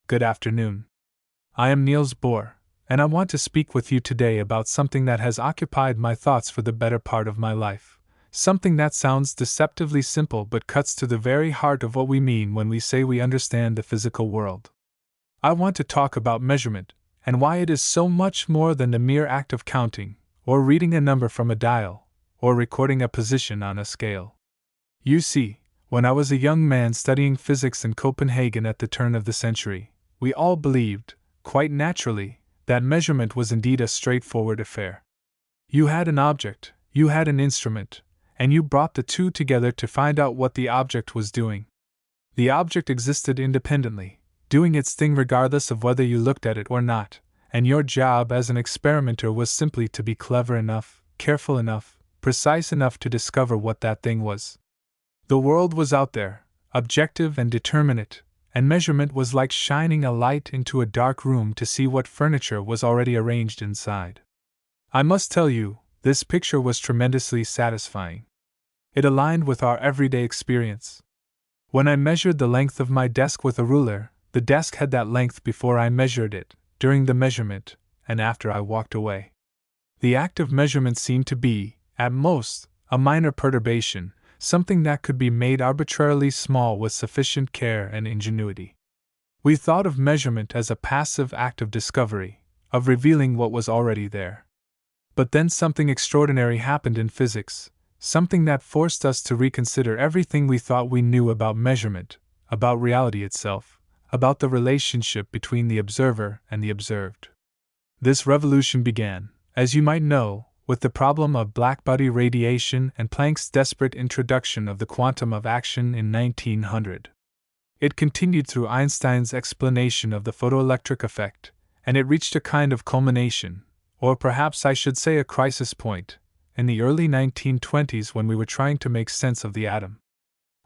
Good afternoon. I am Niels Bohr, and I want to speak with you today about something that has occupied my thoughts for the better part of my life. Something that sounds deceptively simple but cuts to the very heart of what we mean when we say we understand the physical world. I want to talk about measurement, and why it is so much more than the mere act of counting, or reading a number from a dial, or recording a position on a scale. You see, when I was a young man studying physics in Copenhagen at the turn of the century, we all believed, quite naturally, that measurement was indeed a straightforward affair. You had an object, you had an instrument, and you brought the two together to find out what the object was doing. The object existed independently, doing its thing regardless of whether you looked at it or not, and your job as an experimenter was simply to be clever enough, careful enough, precise enough to discover what that thing was. The world was out there, objective and determinate, and measurement was like shining a light into a dark room to see what furniture was already arranged inside. I must tell you, this picture was tremendously satisfying. It aligned with our everyday experience. When I measured the length of my desk with a ruler, the desk had that length before I measured it, during the measurement, and after I walked away. The act of measurement seemed to be, at most, a minor perturbation, something that could be made arbitrarily small with sufficient care and ingenuity. We thought of measurement as a passive act of discovery, of revealing what was already there. But then something extraordinary happened in physics, something that forced us to reconsider everything we thought we knew about measurement, about reality itself, about the relationship between the observer and the observed. This revolution began, as you might know, with the problem of blackbody radiation and Planck's desperate introduction of the quantum of action in 1900. It continued through Einstein's explanation of the photoelectric effect, and it reached a kind of culmination, or perhaps I should say a crisis point, in the early 1920s when we were trying to make sense of the atom.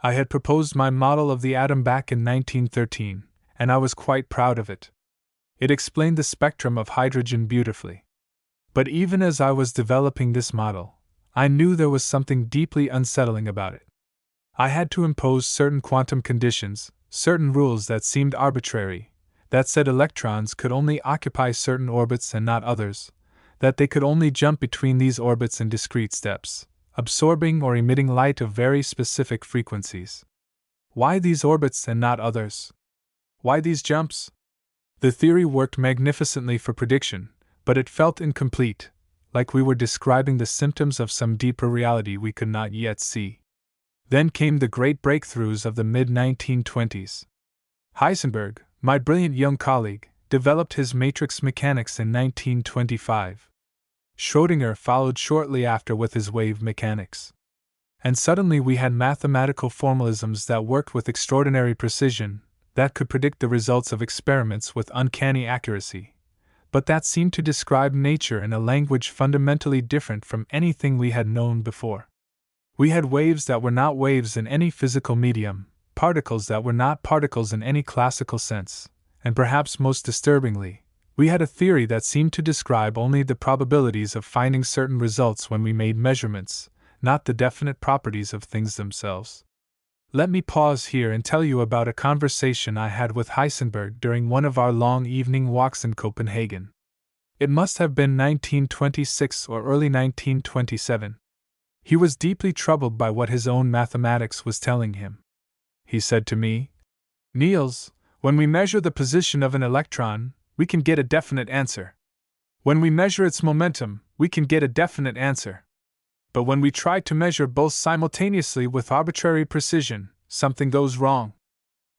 I had proposed my model of the atom back in 1913, and I was quite proud of it. It explained the spectrum of hydrogen beautifully. But even as I was developing this model, I knew there was something deeply unsettling about it. I had to impose certain quantum conditions, certain rules that seemed arbitrary, that said electrons could only occupy certain orbits and not others, that they could only jump between these orbits in discrete steps, absorbing or emitting light of very specific frequencies. Why these orbits and not others? Why these jumps? The theory worked magnificently for prediction, but it felt incomplete, like we were describing the symptoms of some deeper reality we could not yet see. Then came the great breakthroughs of the mid-1920s. Heisenberg, my brilliant young colleague, developed his matrix mechanics in 1925. Schrödinger followed shortly after with his wave mechanics. And suddenly we had mathematical formalisms that worked with extraordinary precision, that could predict the results of experiments with uncanny accuracy, but that seemed to describe nature in a language fundamentally different from anything we had known before. We had waves that were not waves in any physical medium, particles that were not particles in any classical sense, and perhaps most disturbingly, we had a theory that seemed to describe only the probabilities of finding certain results when we made measurements, not the definite properties of things themselves. Let me pause here and tell you about a conversation I had with Heisenberg during one of our long evening walks in Copenhagen. It must have been 1926 or early 1927. He was deeply troubled by what his own mathematics was telling him. He said to me, "Niels, when we measure the position of an electron, we can get a definite answer. When we measure its momentum, we can get a definite answer. But when we try to measure both simultaneously with arbitrary precision, something goes wrong.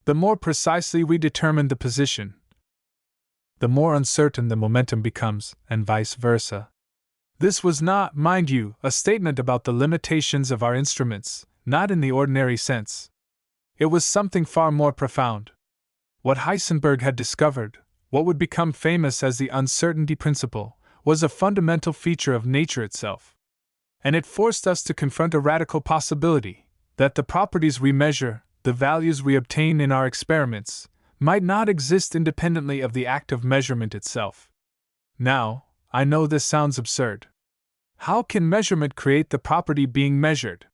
The more precisely we determine the position, the more uncertain the momentum becomes, and vice versa." This was not, mind you, a statement about the limitations of our instruments, not in the ordinary sense. It was something far more profound. What Heisenberg had discovered, what would become famous as the uncertainty principle, was a fundamental feature of nature itself. And it forced us to confront a radical possibility, that the properties we measure, the values we obtain in our experiments, might not exist independently of the act of measurement itself. Now, I know this sounds absurd. How can measurement create the property being measured?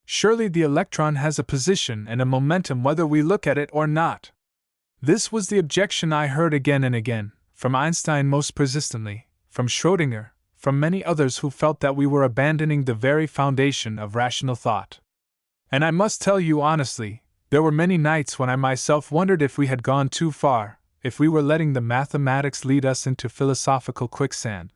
Surely the electron has a position and a momentum whether we look at it or not. This was the objection I heard again and again, from Einstein most persistently, from Schrödinger, from many others who felt that we were abandoning the very foundation of rational thought. And I must tell you honestly, there were many nights when I myself wondered if we had gone too far, if we were letting the mathematics lead us into philosophical quicksand.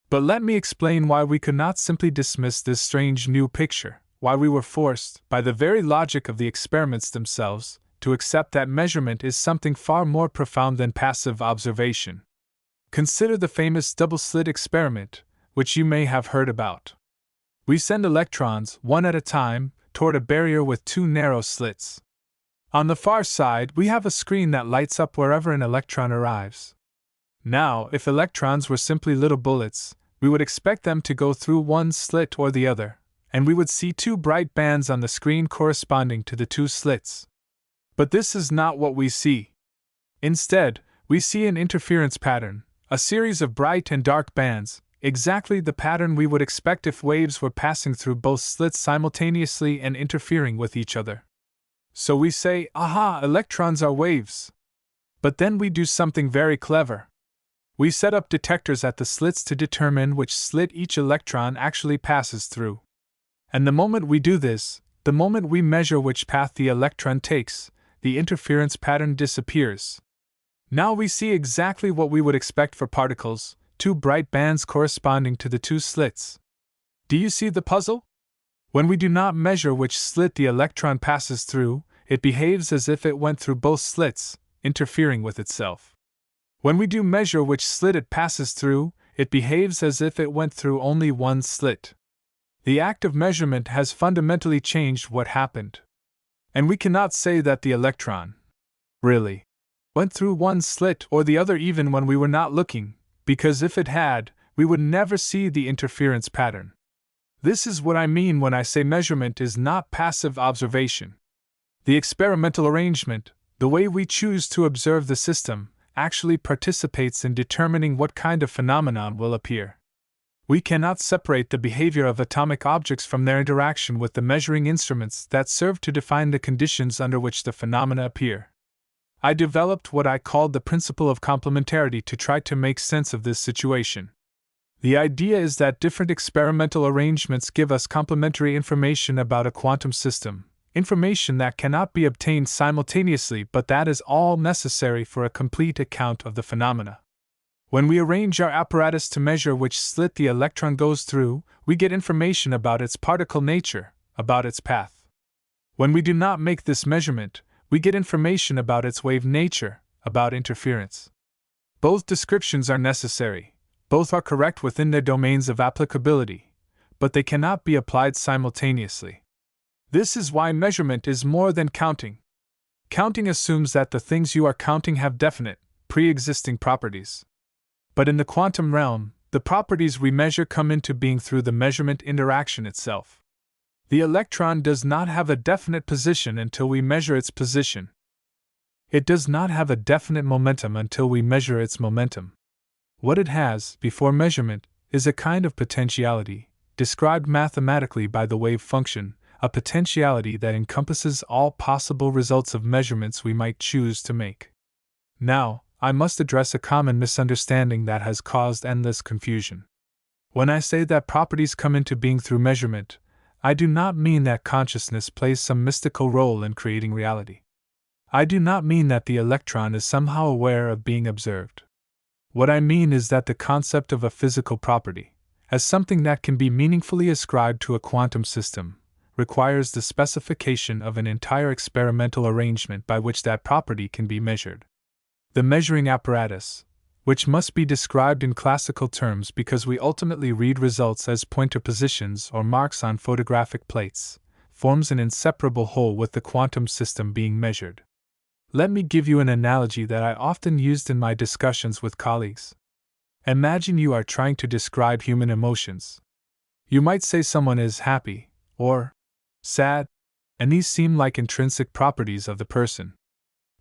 But let me explain why we could not simply dismiss this strange new picture, why we were forced, by the very logic of the experiments themselves, to accept that measurement is something far more profound than passive observation. Consider the famous double-slit experiment, which you may have heard about. We send electrons, one at a time, toward a barrier with two narrow slits. On the far side, we have a screen that lights up wherever an electron arrives. Now, if electrons were simply little bullets, we would expect them to go through one slit or the other, and we would see two bright bands on the screen corresponding to the two slits. But this is not what we see. Instead, we see an interference pattern, a series of bright and dark bands, exactly the pattern we would expect if waves were passing through both slits simultaneously and interfering with each other. So we say, aha, electrons are waves. But then we do something very clever. We set up detectors at the slits to determine which slit each electron actually passes through. And the moment we do this, the moment we measure which path the electron takes, the interference pattern disappears. Now we see exactly what we would expect for particles, two bright bands corresponding to the two slits. Do you see the puzzle? When we do not measure which slit the electron passes through, it behaves as if it went through both slits, interfering with itself. When we do measure which slit it passes through, it behaves as if it went through only one slit. The act of measurement has fundamentally changed what happened. And we cannot say that the electron really went through one slit or the other even when we were not looking, because if it had, we would never see the interference pattern. This is what I mean when I say measurement is not passive observation. The experimental arrangement, the way we choose to observe the system, actually participates in determining what kind of phenomenon will appear. We cannot separate the behavior of atomic objects from their interaction with the measuring instruments that serve to define the conditions under which the phenomena appear. I developed what I called the principle of complementarity to try to make sense of this situation. The idea is that different experimental arrangements give us complementary information about a quantum system, information that cannot be obtained simultaneously but that is all necessary for a complete account of the phenomena. When we arrange our apparatus to measure which slit the electron goes through, we get information about its particle nature, about its path. When we do not make this measurement, we get information about its wave nature, about interference. Both descriptions are necessary, both are correct within their domains of applicability, but they cannot be applied simultaneously. This is why measurement is more than counting. Counting assumes that the things you are counting have definite, pre-existing properties. But in the quantum realm, the properties we measure come into being through the measurement interaction itself. The electron does not have a definite position until we measure its position. It does not have a definite momentum until we measure its momentum. What it has, before measurement, is a kind of potentiality, described mathematically by the wave function, a potentiality that encompasses all possible results of measurements we might choose to make. Now, I must address a common misunderstanding that has caused endless confusion. When I say that properties come into being through measurement, I do not mean that consciousness plays some mystical role in creating reality. I do not mean that the electron is somehow aware of being observed. What I mean is that the concept of a physical property, as something that can be meaningfully ascribed to a quantum system, requires the specification of an entire experimental arrangement by which that property can be measured. The measuring apparatus, which must be described in classical terms because we ultimately read results as pointer positions or marks on photographic plates, forms an inseparable whole with the quantum system being measured. Let me give you an analogy that I often used in my discussions with colleagues. Imagine you are trying to describe human emotions. You might say someone is happy, or sad, and these seem like intrinsic properties of the person.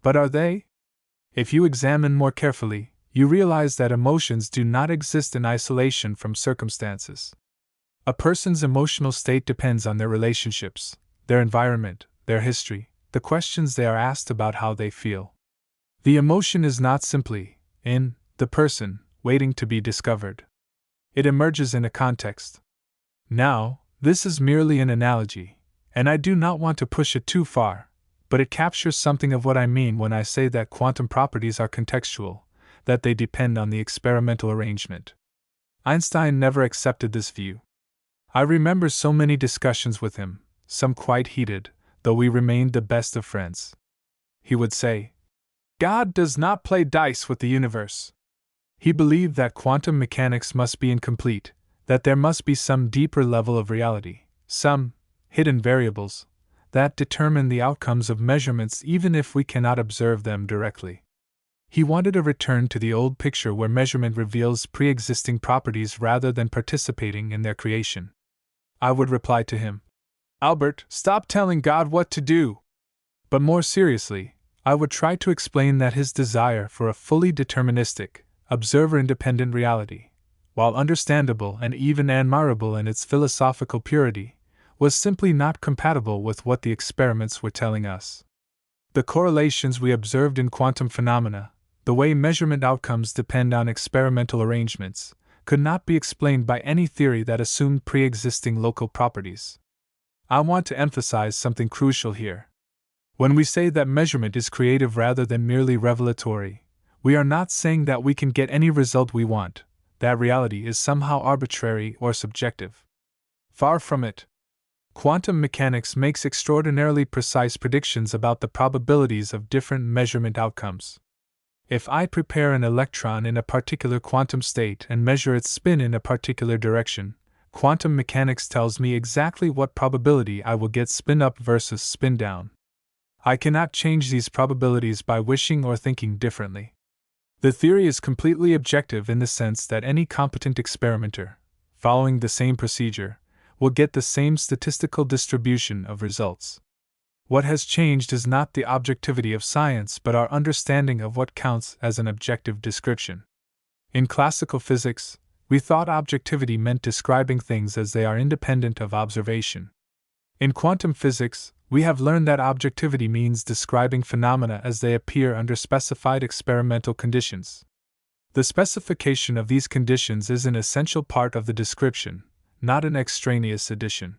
But are they? If you examine more carefully, you realize that emotions do not exist in isolation from circumstances. A person's emotional state depends on their relationships, their environment, their history, the questions they are asked about how they feel. The emotion is not simply, in the person, waiting to be discovered. It emerges in a context. Now, this is merely an analogy, and I do not want to push it too far, but it captures something of what I mean when I say that quantum properties are contextual, that they depend on the experimental arrangement. Einstein never accepted this view. I remember so many discussions with him, some quite heated, though we remained the best of friends. He would say, "God does not play dice with the universe." He believed that quantum mechanics must be incomplete, that there must be some deeper level of reality, some hidden variables, that determine the outcomes of measurements even if we cannot observe them directly. He wanted a return to the old picture where measurement reveals pre-existing properties rather than participating in their creation. I would reply to him, "Albert, stop telling God what to do." But more seriously, I would try to explain that his desire for a fully deterministic, observer-independent reality, while understandable and even admirable in its philosophical purity, was simply not compatible with what the experiments were telling us. The correlations we observed in quantum phenomena, the way measurement outcomes depend on experimental arrangements, could not be explained by any theory that assumed pre-existing local properties. I want to emphasize something crucial here. When we say that measurement is creative rather than merely revelatory, we are not saying that we can get any result we want, that reality is somehow arbitrary or subjective. Far from it. Quantum mechanics makes extraordinarily precise predictions about the probabilities of different measurement outcomes. If I prepare an electron in a particular quantum state and measure its spin in a particular direction, quantum mechanics tells me exactly what probability I will get spin up versus spin down. I cannot change these probabilities by wishing or thinking differently. The theory is completely objective in the sense that any competent experimenter, following the same procedure, will get the same statistical distribution of results. What has changed is not the objectivity of science but our understanding of what counts as an objective description. In classical physics, we thought objectivity meant describing things as they are independent of observation. In quantum physics, we have learned that objectivity means describing phenomena as they appear under specified experimental conditions. The specification of these conditions is an essential part of the description, not an extraneous addition.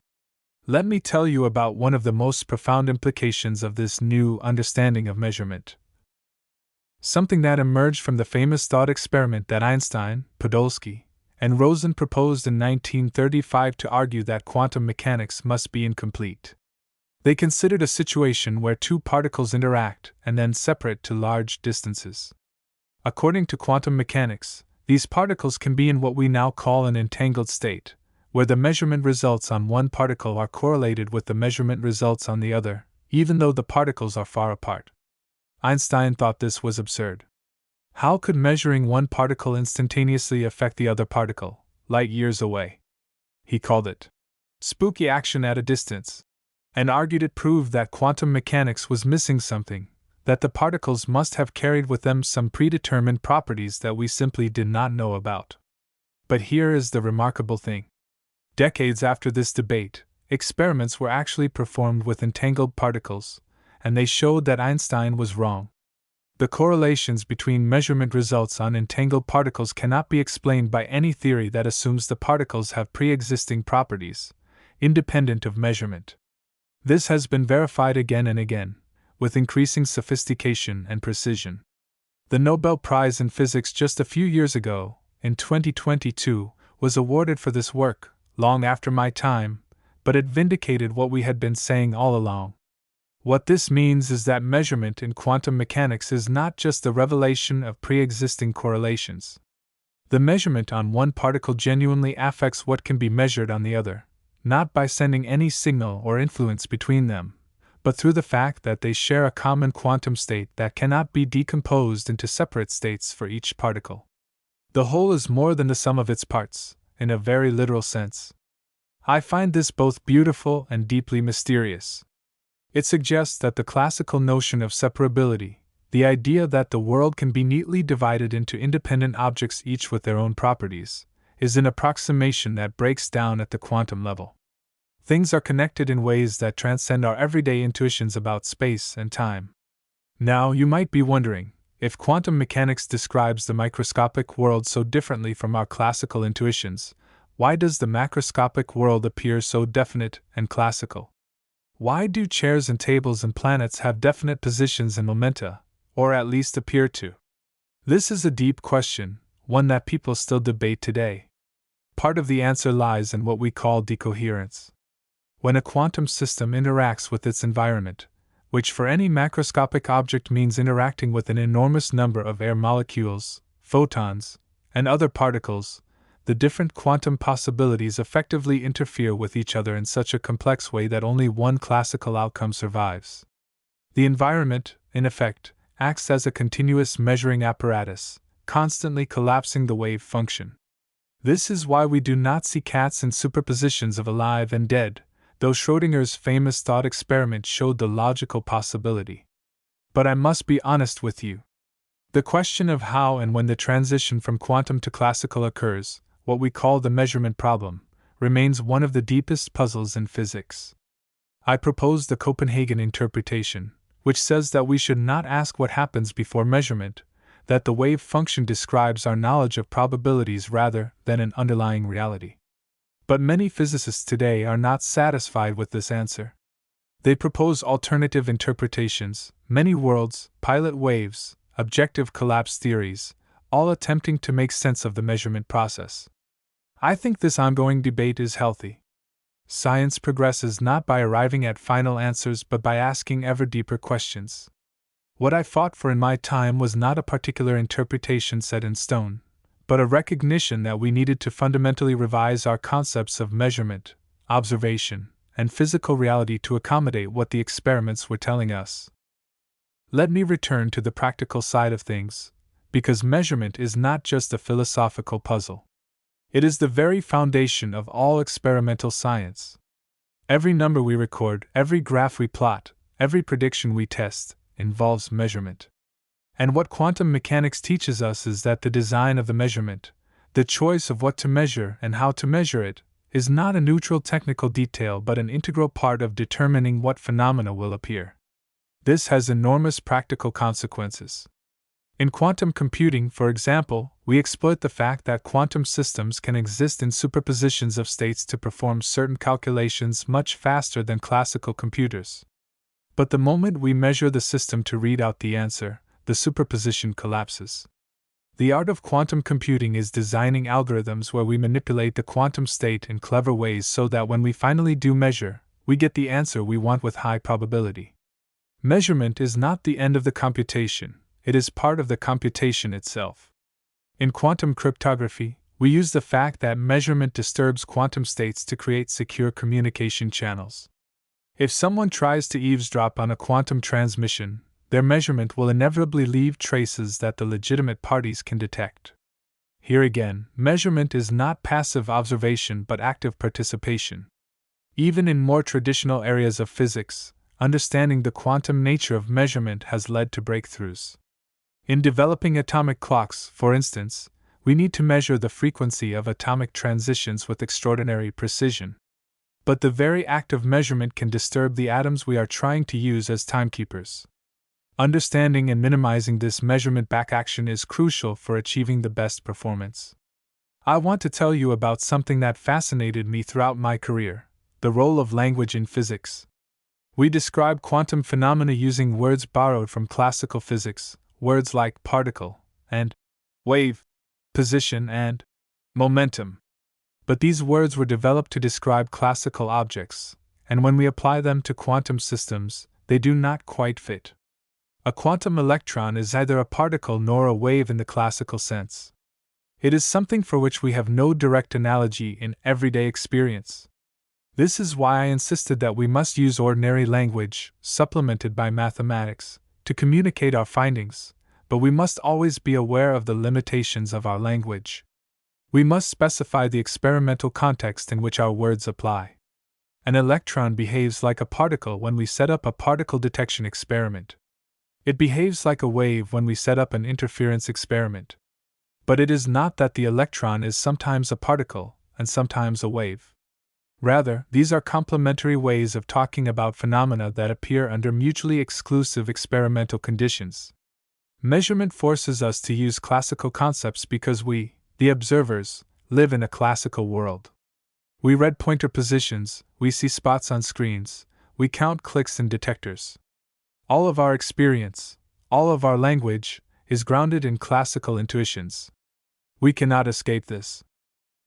Let me tell you about one of the most profound implications of this new understanding of measurement. Something that emerged from the famous thought experiment that Einstein, Podolsky, and Rosen proposed in 1935 to argue that quantum mechanics must be incomplete. They considered a situation where two particles interact and then separate to large distances. According to quantum mechanics, these particles can be in what we now call an entangled state, where the measurement results on one particle are correlated with the measurement results on the other, even though the particles are far apart. Einstein thought this was absurd. How could measuring one particle instantaneously affect the other particle, light years away? He called it spooky action at a distance, and argued it proved that quantum mechanics was missing something, that the particles must have carried with them some predetermined properties that we simply did not know about. But here is the remarkable thing. Decades after this debate, experiments were actually performed with entangled particles, and they showed that Einstein was wrong. The correlations between measurement results on entangled particles cannot be explained by any theory that assumes the particles have pre-existing properties, independent of measurement. This has been verified again and again, with increasing sophistication and precision. The Nobel Prize in Physics just a few years ago, in 2022, was awarded for this work, long after my time, but it vindicated what we had been saying all along. What this means is that measurement in quantum mechanics is not just the revelation of pre-existing correlations. The measurement on one particle genuinely affects what can be measured on the other, not by sending any signal or influence between them, but through the fact that they share a common quantum state that cannot be decomposed into separate states for each particle. The whole is more than the sum of its parts, in a very literal sense. I find this both beautiful and deeply mysterious. It suggests that the classical notion of separability, the idea that the world can be neatly divided into independent objects each with their own properties, is an approximation that breaks down at the quantum level. Things are connected in ways that transcend our everyday intuitions about space and time. Now, you might be wondering, If quantum mechanics describes the microscopic world so differently from our classical intuitions, why does the macroscopic world appear so definite and classical? Why do chairs and tables and planets have definite positions and momenta, or at least appear to? This is a deep question, one that people still debate today. Part of the answer lies in what we call decoherence. When a quantum system interacts with its environment, which for any macroscopic object means interacting with an enormous number of air molecules, photons, and other particles, the different quantum possibilities effectively interfere with each other in such a complex way that only one classical outcome survives. The environment, in effect, acts as a continuous measuring apparatus, constantly collapsing the wave function. This is why we do not see cats in superpositions of alive and dead, though Schrödinger's famous thought experiment showed the logical possibility. But I must be honest with you. The question of how and when the transition from quantum to classical occurs, what we call the measurement problem, remains one of the deepest puzzles in physics. I propose the Copenhagen interpretation, which says that we should not ask what happens before measurement, that the wave function describes our knowledge of probabilities rather than an underlying reality. But many physicists today are not satisfied with this answer. They propose alternative interpretations, many worlds, pilot waves, objective collapse theories, all attempting to make sense of the measurement process. I think this ongoing debate is healthy. Science progresses not by arriving at final answers but by asking ever deeper questions. What I fought for in my time was not a particular interpretation set in stone, but a recognition that we needed to fundamentally revise our concepts of measurement, observation, and physical reality to accommodate what the experiments were telling us. Let me return to the practical side of things, because measurement is not just a philosophical puzzle. It is the very foundation of all experimental science. Every number we record, every graph we plot, every prediction we test, involves measurement. And what quantum mechanics teaches us is that the design of the measurement, the choice of what to measure and how to measure it, is not a neutral technical detail but an integral part of determining what phenomena will appear. This has enormous practical consequences. In quantum computing, for example, we exploit the fact that quantum systems can exist in superpositions of states to perform certain calculations much faster than classical computers. But the moment we measure the system to read out the answer, the superposition collapses. The art of quantum computing is designing algorithms where we manipulate the quantum state in clever ways so that when we finally do measure, we get the answer we want with high probability. Measurement is not the end of the computation, it is part of the computation itself. In quantum cryptography, we use the fact that measurement disturbs quantum states to create secure communication channels. If someone tries to eavesdrop on a quantum transmission, their measurement will inevitably leave traces that the legitimate parties can detect. Here again, measurement is not passive observation but active participation. Even in more traditional areas of physics, understanding the quantum nature of measurement has led to breakthroughs. In developing atomic clocks, for instance, we need to measure the frequency of atomic transitions with extraordinary precision. But the very act of measurement can disturb the atoms we are trying to use as timekeepers. Understanding and minimizing this measurement backaction is crucial for achieving the best performance. I want to tell you about something that fascinated me throughout my career: the role of language in physics. We describe quantum phenomena using words borrowed from classical physics, words like particle and wave, position and momentum. But these words were developed to describe classical objects, and when we apply them to quantum systems, they do not quite fit. A quantum electron is neither a particle nor a wave in the classical sense. It is something for which we have no direct analogy in everyday experience. This is why I insisted that we must use ordinary language, supplemented by mathematics, to communicate our findings, but we must always be aware of the limitations of our language. We must specify the experimental context in which our words apply. An electron behaves like a particle when we set up a particle detection experiment. It behaves like a wave when we set up an interference experiment. But it is not that the electron is sometimes a particle and sometimes a wave. Rather, these are complementary ways of talking about phenomena that appear under mutually exclusive experimental conditions. Measurement forces us to use classical concepts because we, the observers, live in a classical world. We read pointer positions, we see spots on screens, we count clicks in detectors. All of our experience, all of our language, is grounded in classical intuitions. We cannot escape this.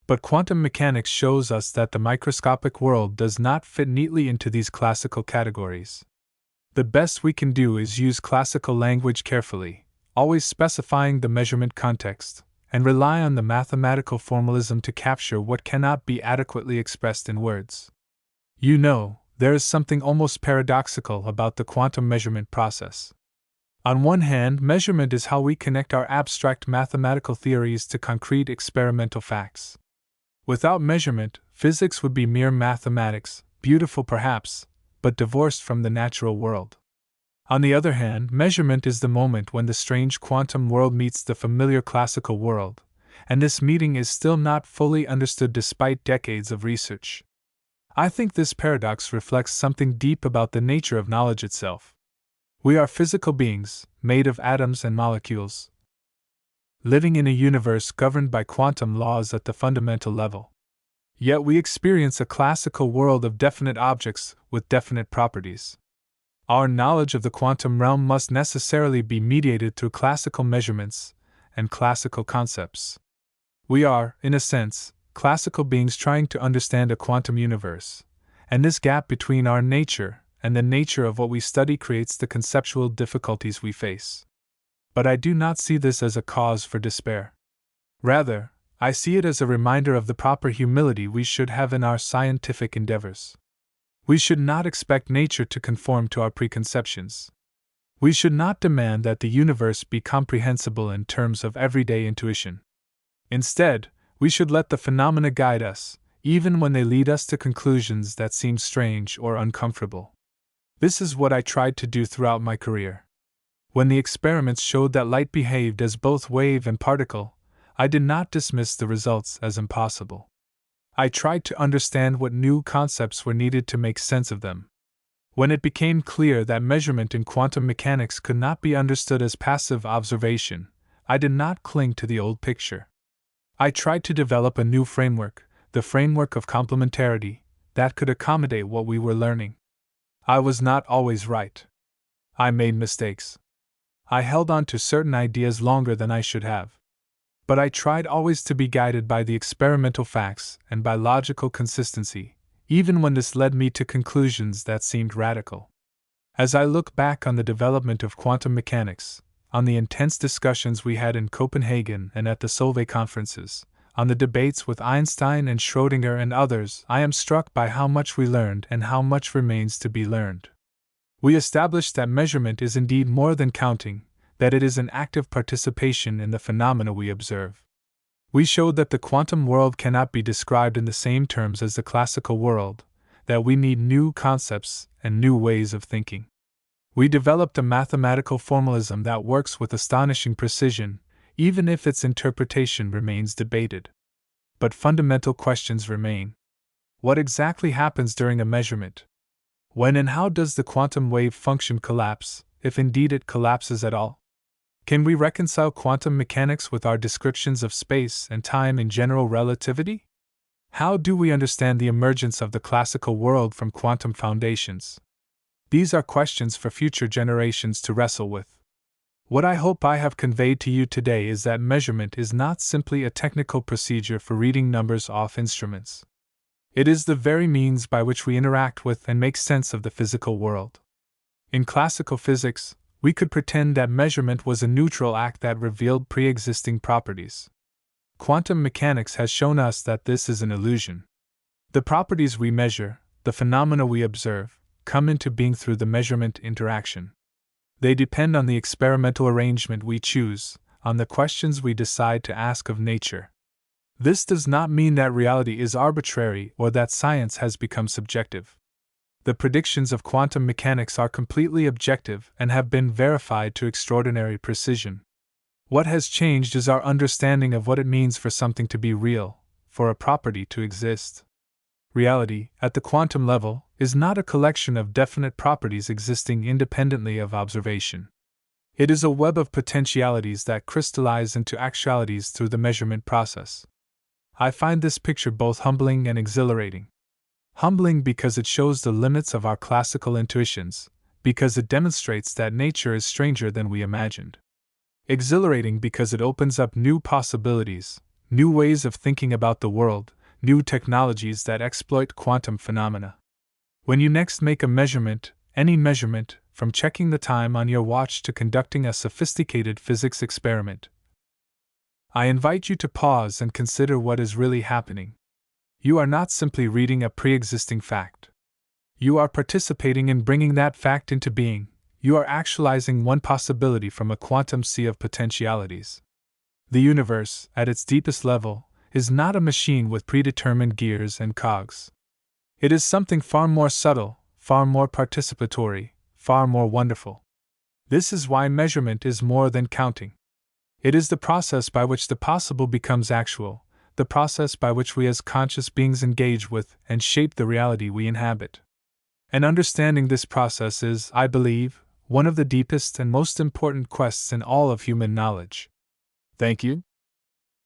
But quantum mechanics shows us that the microscopic world does not fit neatly into these classical categories. The best we can do is use classical language carefully, always specifying the measurement context, and rely on the mathematical formalism to capture what cannot be adequately expressed in words. You know, there is something almost paradoxical about the quantum measurement process. On one hand, measurement is how we connect our abstract mathematical theories to concrete experimental facts. Without measurement, physics would be mere mathematics, beautiful perhaps, but divorced from the natural world. On the other hand, measurement is the moment when the strange quantum world meets the familiar classical world, and this meeting is still not fully understood despite decades of research. I think this paradox reflects something deep about the nature of knowledge itself. We are physical beings, made of atoms and molecules, living in a universe governed by quantum laws at the fundamental level. Yet we experience a classical world of definite objects with definite properties. Our knowledge of the quantum realm must necessarily be mediated through classical measurements and classical concepts. We are, in a sense, classical beings trying to understand a quantum universe, and this gap between our nature and the nature of what we study creates the conceptual difficulties we face. But I do not see this as a cause for despair. Rather, I see it as a reminder of the proper humility we should have in our scientific endeavors. We should not expect nature to conform to our preconceptions. We should not demand that the universe be comprehensible in terms of everyday intuition. Instead, we should let the phenomena guide us, even when they lead us to conclusions that seem strange or uncomfortable. This is what I tried to do throughout my career. When the experiments showed that light behaved as both wave and particle, I did not dismiss the results as impossible. I tried to understand what new concepts were needed to make sense of them. When it became clear that measurement in quantum mechanics could not be understood as passive observation, I did not cling to the old picture. I tried to develop a new framework, the framework of complementarity, that could accommodate what we were learning. I was not always right. I made mistakes. I held on to certain ideas longer than I should have. But I tried always to be guided by the experimental facts and by logical consistency, even when this led me to conclusions that seemed radical. As I look back on the development of quantum mechanics, on the intense discussions we had in Copenhagen and at the Solvay conferences, on the debates with Einstein and Schrödinger and others, I am struck by how much we learned and how much remains to be learned. We established that measurement is indeed more than counting, that it is an active participation in the phenomena we observe. We showed that the quantum world cannot be described in the same terms as the classical world, that we need new concepts and new ways of thinking. We developed a mathematical formalism that works with astonishing precision, even if its interpretation remains debated. But fundamental questions remain. What exactly happens during a measurement? When and how does the quantum wave function collapse, if indeed it collapses at all? Can we reconcile quantum mechanics with our descriptions of space and time in general relativity? How do we understand the emergence of the classical world from quantum foundations? These are questions for future generations to wrestle with. What I hope I have conveyed to you today is that measurement is not simply a technical procedure for reading numbers off instruments. It is the very means by which we interact with and make sense of the physical world. In classical physics, we could pretend that measurement was a neutral act that revealed pre-existing properties. Quantum mechanics has shown us that this is an illusion. The properties we measure, the phenomena we observe, come into being through the measurement interaction. They depend on the experimental arrangement we choose, on the questions we decide to ask of nature. This does not mean that reality is arbitrary or that science has become subjective. The predictions of quantum mechanics are completely objective and have been verified to extraordinary precision. What has changed is our understanding of what it means for something to be real, for a property to exist. Reality, at the quantum level, is not a collection of definite properties existing independently of observation. It is a web of potentialities that crystallize into actualities through the measurement process. I find this picture both humbling and exhilarating. Humbling because it shows the limits of our classical intuitions, because it demonstrates that nature is stranger than we imagined. Exhilarating because it opens up new possibilities, new ways of thinking about the world, new technologies that exploit quantum phenomena. When you next make a measurement, any measurement, from checking the time on your watch to conducting a sophisticated physics experiment, I invite you to pause and consider what is really happening. You are not simply reading a pre-existing fact. You are participating in bringing that fact into being. You are actualizing one possibility from a quantum sea of potentialities. The universe, at its deepest level, is not a machine with predetermined gears and cogs. It is something far more subtle, far more participatory, far more wonderful. This is why measurement is more than counting. It is the process by which the possible becomes actual, the process by which we as conscious beings engage with and shape the reality we inhabit. And understanding this process is, I believe, one of the deepest and most important quests in all of human knowledge. Thank you.